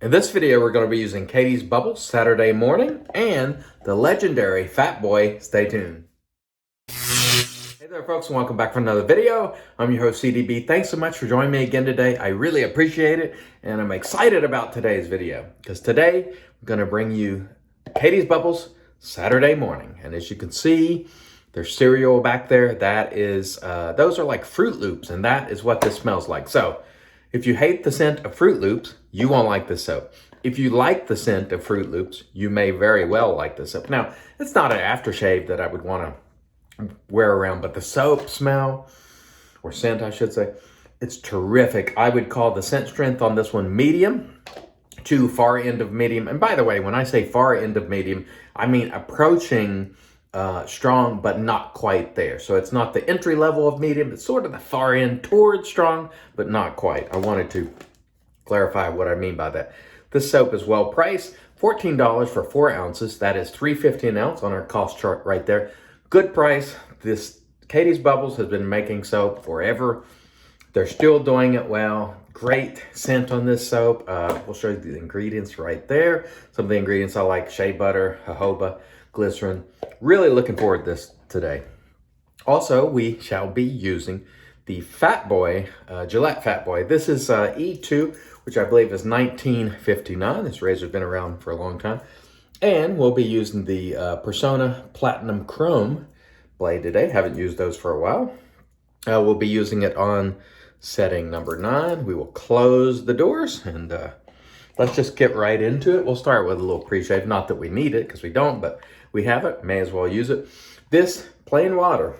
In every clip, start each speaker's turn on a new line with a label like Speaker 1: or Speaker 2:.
Speaker 1: In this video, we're going to be using Catie's Bubbles Saturday morning and the legendary Fatboy. Stay tuned. Hey there, folks, and welcome back for another video. I'm your host, CDB. Thanks so much for joining me again today. I really appreciate it, and I'm excited about today's video because today I'm going to bring you Catie's Bubbles Saturday morning. And as you can see, there's cereal back there. That is, those are like Fruit Loops, and that is what this smells like. So if you hate the scent of Fruit Loops, you won't like this soap. If you like the scent of Fruit Loops, you may very well like this soap. Now, it's not an aftershave that I would want to wear around, but the soap smell, or scent I should say, it's terrific. I would call the scent strength on this one medium to far end of medium. And by the way, when I say far end of medium, I mean approaching strong, but not quite there. So it's not the entry level of medium, it's sort of the far end towards strong, but not quite. I wanted to clarify what I mean by that. This soap is well priced, $14 for 4 ounces. That is $3.50 an ounce on our cost chart right there. Good price. This Catie's Bubbles has been making soap forever. They're still doing it well. Great scent on this soap. We'll show you the ingredients right there. Some of the ingredients I like: shea butter, jojoba, glycerin. Really looking forward to this today. Also, we shall be using the Fatboy, Gillette Fatboy. This is E2, which I believe is 1959. This razor's been around for a long time. And we'll be using the Persona Platinum Chrome blade today. Haven't used those for a while. We'll be using it on setting number 9. We will close the doors and let's just get right into it. We'll start with a little pre-shave. Not that we need it, because we don't, but we have it. May as well use it. This plain water,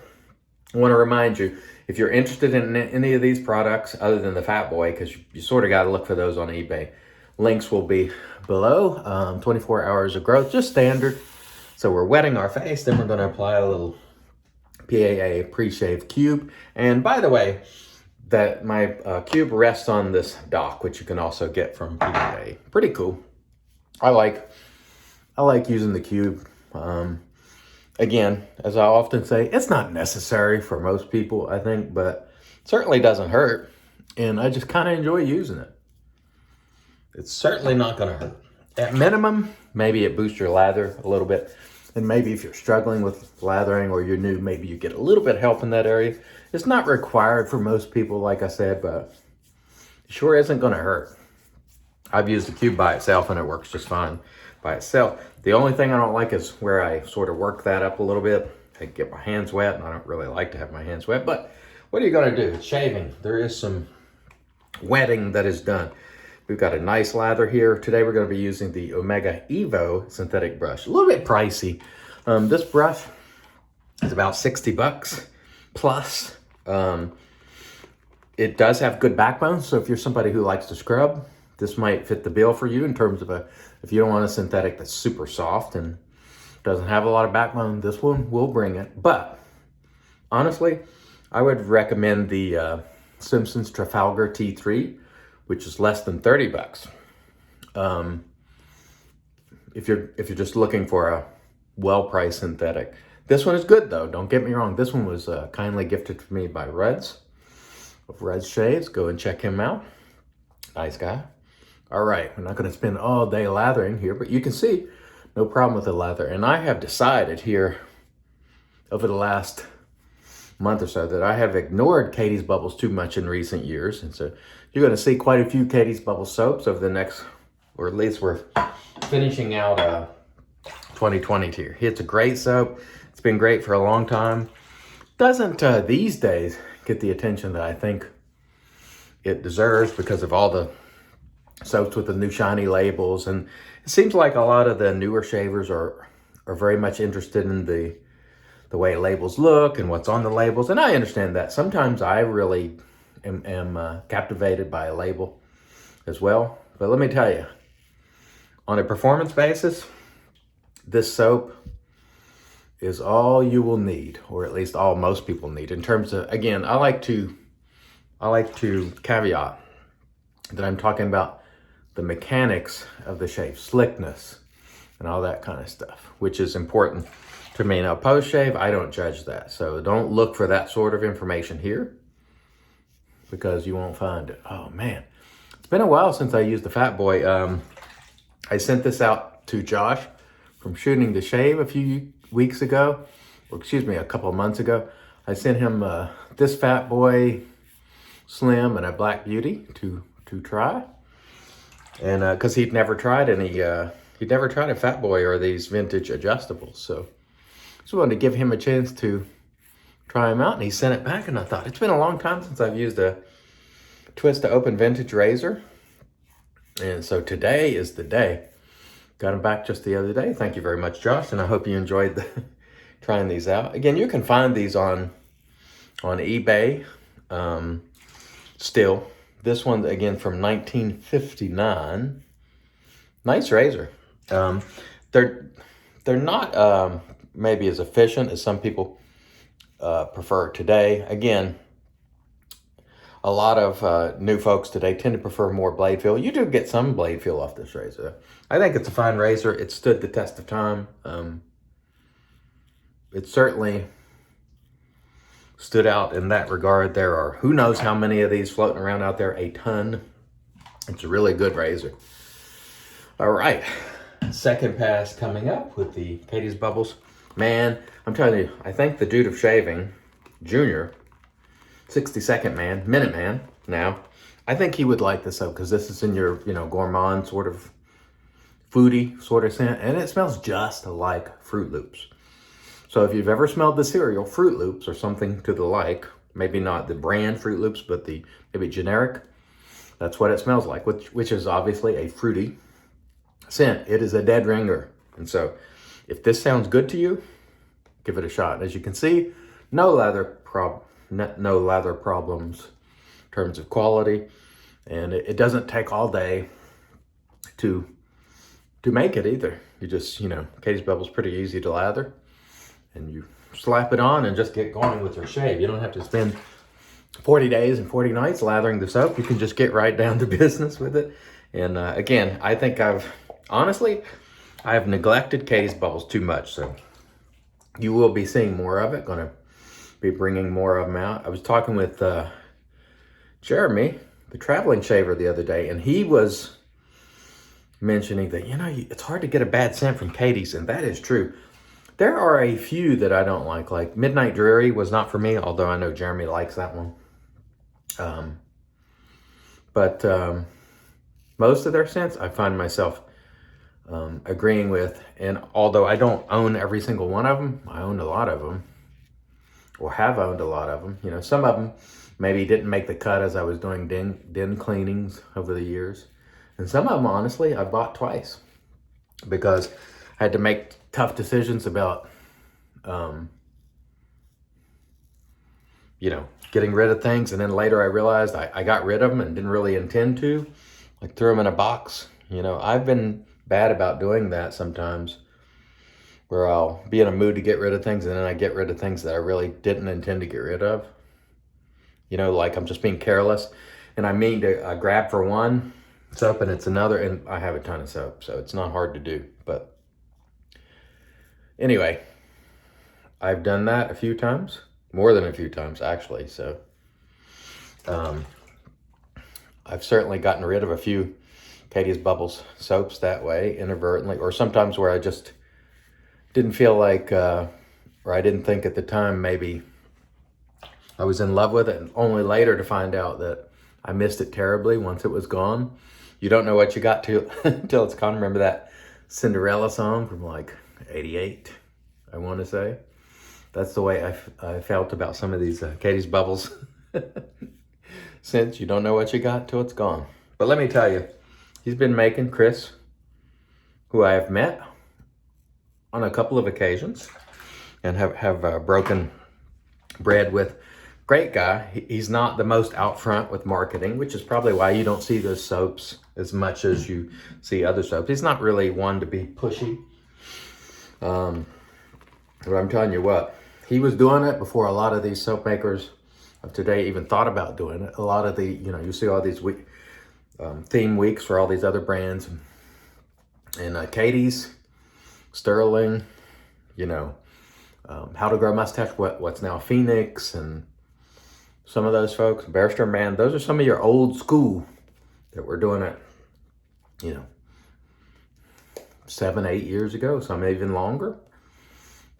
Speaker 1: I want to remind you, if you're interested in any of these products other than the Fatboy, because you sort of got to look for those on eBay, links will be below. 24 hours of growth, just standard. So we're wetting our face, then we're going to apply a little PAA pre-shave cube. And by the way, that my cube rests on this dock, which you can also get from eBay. Pretty cool. I like using the cube. Again, as I often say, it's not necessary for most people, I think, but it certainly doesn't hurt. And I just kind of enjoy using it. It's certainly not going to hurt. At minimum, maybe it boosts your lather a little bit. And maybe if you're struggling with lathering or you're new, maybe you get a little bit of help in that area. It's not required for most people, like I said, but it sure isn't going to hurt. I've used the cube by itself and it works just fine by itself. The only thing I don't like is where I sort of work that up a little bit. I get my hands wet, and I don't really like to have my hands wet, but what are you going to do? It's shaving. There is some wetting that is done. We've got a nice lather here. Today we're going to be using the Omega Evo synthetic brush. A little bit pricey. This brush is about 60 bucks plus. It does have good backbone, so if you're somebody who likes to scrub, this might fit the bill for you in terms of if you don't want a synthetic that's super soft and doesn't have a lot of backbone, this one will bring it. But honestly, I would recommend the Simpson's Trafalgar T3, which is less than 30 bucks. If you're just looking for a well-priced synthetic. This one is good though, don't get me wrong. This one was kindly gifted to me by Reds of Reds Shades. Go and check him out. Nice guy. All right, we're not gonna spend all day lathering here, but you can see no problem with the lather. And I have decided here over the last month or so that I have ignored Catie's Bubbles too much in recent years. And so you're going to see quite a few Catie's Bubbles soaps over the next, or at least we're finishing out 2020 here. It's a great soap. It's been great for a long time. Doesn't these days get the attention that I think it deserves because of all the soaps with the new shiny labels. And it seems like a lot of the newer shavers are very much interested in the way labels look and what's on the labels. And I understand that. Sometimes I really am captivated by a label as well. But let me tell you, on a performance basis, this soap is all you will need, or at least all most people need. In terms of, again, I like to caveat that I'm talking about the mechanics of the shave, slickness and all that kind of stuff, which is important to me. Now, post-shave, I don't judge that. So don't look for that sort of information here because you won't find it. Oh man, been a while since I used the Fatboy. I sent this out to Josh from Shooting the Shave a few weeks ago, or excuse me, a couple of months ago. I sent him this Fatboy Slim and a Black Beauty to try, and because he'd never tried any, he'd never tried a Fatboy or these vintage adjustables, so just wanted to give him a chance to try them out. And he sent it back, and I thought, it's been a long time since I've used a twist to open vintage razor, and so today is the day. Got them back just the other day. Thank you very much, Josh, and I hope you enjoyed trying these out. Again, you can find these on eBay still. This one, again, from 1959. Nice razor. They're not maybe as efficient as some people prefer today. Again, a lot of new folks today tend to prefer more blade feel. You do get some blade feel off this razor. I think it's a fine razor. It stood the test of time. It certainly stood out in that regard. There are who knows how many of these floating around out there, a ton. It's a really good razor. All right, second pass coming up with the Catie's Bubbles. Man, I'm telling you, I think the Dude of Shaving, Junior, 62nd man, Minute Man now, I think he would like this up because this is in your, you know, gourmand sort of foodie sort of scent, and it smells just like Fruit Loops. So if you've ever smelled the cereal Fruit Loops or something to the like, maybe not the brand Fruit Loops, but the maybe generic, that's what it smells like, which is obviously a fruity scent. It is a dead ringer. And so if this sounds good to you, give it a shot. As you can see, no lather problems in terms of quality, and it doesn't take all day to make it either. You just, you know, Catie's Bubbles pretty easy to lather, and you slap it on and just get going with your shave. You don't have to spend 40 days and 40 nights lathering the soap. You can just get right down to business with it. And again, I think honestly, I've neglected Catie's Bubbles too much, so you will be seeing more of it. Gonna be bringing more of them out. I was talking with Jeremy, the traveling shaver, the other day, and he was mentioning that, you know, it's hard to get a bad scent from Catie's, and that is true. There are a few that I don't like Midnight Dreary was not for me, although I know Jeremy likes that one. But most of their scents I find myself agreeing with, and although I don't own every single one of them, I own a lot of them, or have owned a lot of them. You know, some of them maybe didn't make the cut as I was doing den cleanings over the years. And some of them, honestly, I bought twice because I had to make tough decisions about, you know, getting rid of things. And then later I realized I got rid of them and didn't really intend to, like threw them in a box. You know, I've been bad about doing that sometimes, where I'll be in a mood to get rid of things and then I get rid of things that I really didn't intend to get rid of. You know, like I'm just being careless and I mean to grab for one soap and it's another, and I have a ton of soap, so it's not hard to do. But anyway, I've done that a few times, more than a few times actually. So I've certainly gotten rid of a few Catie's Bubbles soaps that way inadvertently, or sometimes where I just didn't feel like, or I didn't think at the time maybe I was in love with it, and only later to find out that I missed it terribly once it was gone. You don't know what you got to until it's gone. Remember that Cinderella song from like 88, I want to say? That's the way I felt about some of these Catie's Bubbles scents. You don't know what you got till it's gone. But let me tell you, he's been making Chris, who I have met on a couple of occasions and have broken bread with. Great guy. He's not the most out front with marketing, which is probably why you don't see those soaps as much as you see other soaps. He's not really one to be pushy. But I'm telling you what, he was doing it before a lot of these soap makers of today even thought about doing it. A lot of the, you know, you see all these theme weeks for all these other brands, and Catie's, Sterling, you know, How to Grow Mustache, what's now Phoenix, and some of those folks, Bearster Man, those are some of your old school that were doing it, 7, 8 years ago, some even longer,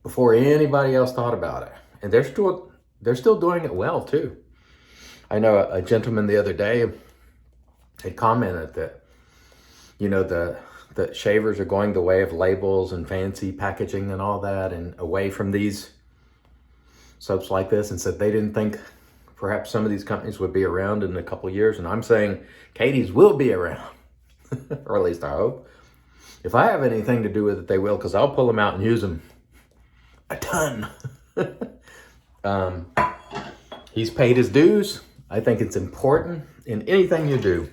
Speaker 1: before anybody else thought about it. And they're still doing it well too. I know a gentleman the other day had commented that, the shavers are going the way of labels and fancy packaging and all that, and away from these soaps like this, and said they didn't think perhaps some of these companies would be around in a couple of years. And I'm saying Catie's will be around, or at least I hope. If I have anything to do with it, they will, because I'll pull them out and use them a ton. He's paid his dues. I think it's important in anything you do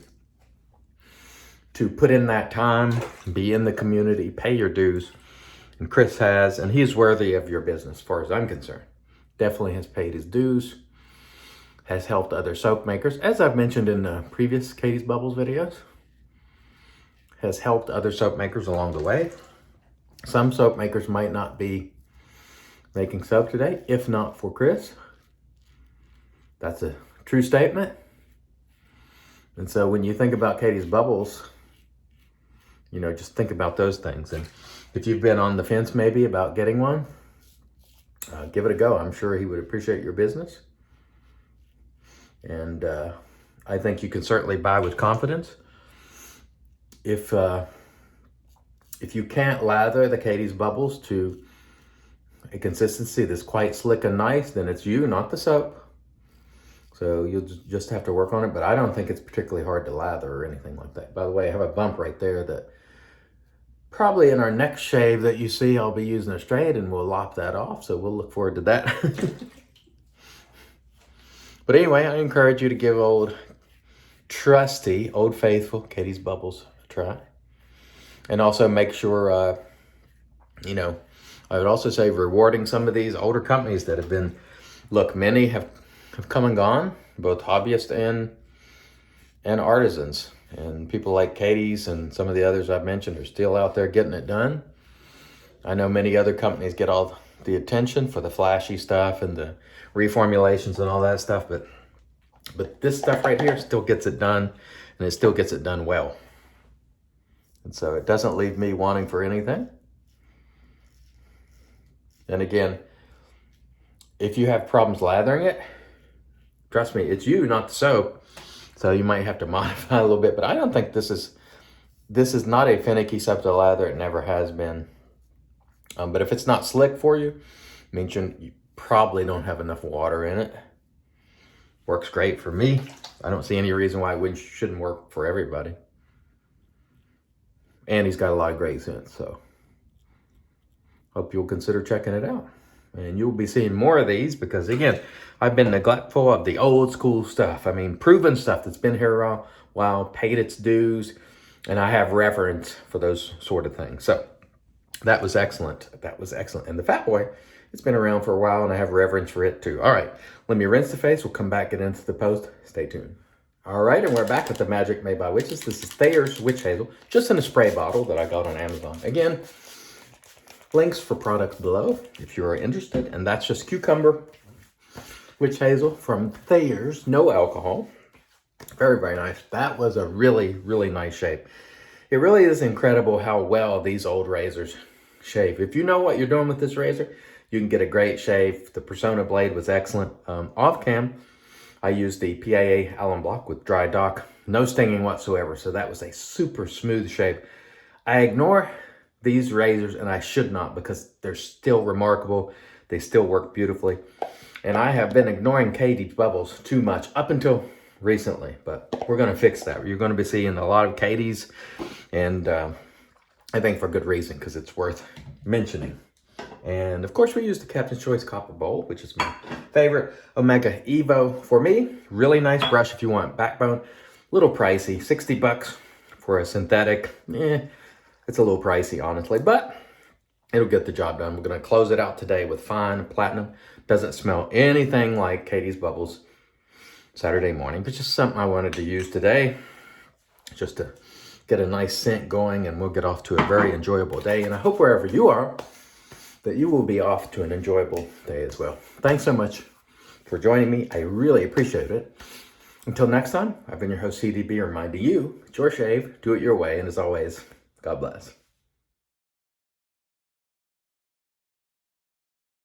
Speaker 1: to put in that time, be in the community, pay your dues. And Chris has, and he's worthy of your business as far as I'm concerned. Definitely has paid his dues, has helped other soap makers, as I've mentioned in the previous Catie's Bubbles videos, has helped other soap makers along the way. Some soap makers might not be making soap today, if not for Chris. That's a true statement. And so when you think about Catie's Bubbles, just think about those things. And if you've been on the fence maybe about getting one, give it a go. I'm sure he would appreciate your business. And I think you can certainly buy with confidence. If you can't lather the Catie's Bubbles to a consistency that's quite slick and nice, then it's you, not the soap. So you'll just have to work on it. But I don't think it's particularly hard to lather or anything like that. By the way, I have a bump right there that probably in our next shave that you see, I'll be using a straight, and we'll lop that off. So we'll look forward to that. But anyway, I encourage you to give old trusty, old faithful Catie's Bubbles a try. And also make sure, I would also say rewarding some of these older companies that have been, look, many have come and gone, both hobbyists and artisans. And people like Catie's and some of the others I've mentioned are still out there getting it done. I know many other companies get all the attention for the flashy stuff and the reformulations and all that stuff, but this stuff right here still gets it done, and it still gets it done well. And so it doesn't leave me wanting for anything. And again, if you have problems lathering it, trust me, it's you, not the soap. So you might have to modify a little bit, but I don't think this is not a finicky soap to lather. It never has been. But if it's not slick for you, it means you probably don't have enough water in it. Works great for me. I don't see any reason why it shouldn't work for everybody. And he's got a lot of great scents, so hope you'll consider checking it out. And you'll be seeing more of these because, again, I've been neglectful of the old school stuff. I mean, proven stuff that's been here a while, paid its dues, and I have reverence for those sort of things. So that was excellent. That was excellent. And the Fatboy, it's been around for a while, and I have reverence for it too. All right, let me rinse the face. We'll come back, get into the post. Stay tuned. All right, and we're back with the Magic Made by Witches. This is Thayer's Witch Hazel, just in a spray bottle that I got on Amazon. Again, links for products below if you are interested. And that's just cucumber witch hazel from Thayer's, no alcohol. Very, very nice. That was a really, really nice shape. It really is incredible how well these old razors shave. If you know what you're doing with this razor, you can get a great shave. The Persona blade was excellent. Off cam, I used the PAA Allen block with dry dock. No stinging whatsoever. So that was a super smooth shave. I ignore these razors, and I should not, because they're still remarkable. They still work beautifully. And I have been ignoring Catie's Bubbles too much up until recently, but we're going to fix that. You're going to be seeing a lot of Catie's, and I think for good reason, because it's worth mentioning. And of course, we use the Captain's Choice Copper Bowl, which is my favorite. Omega Evo for me. Really nice brush if you want backbone. Little pricey, 60 bucks for a synthetic. It's a little pricey, honestly, but it'll get the job done. We're going to close it out today with fine platinum. Doesn't smell anything like Catie's Bubbles Saturday morning, but just something I wanted to use today just to get a nice scent going, and we'll get off to a very enjoyable day. And I hope wherever you are, that you will be off to an enjoyable day as well. Thanks so much for joining me. I really appreciate it. Until next time, I've been your host, CDB, reminding you, it's your shave, do it your way, and as always, God bless.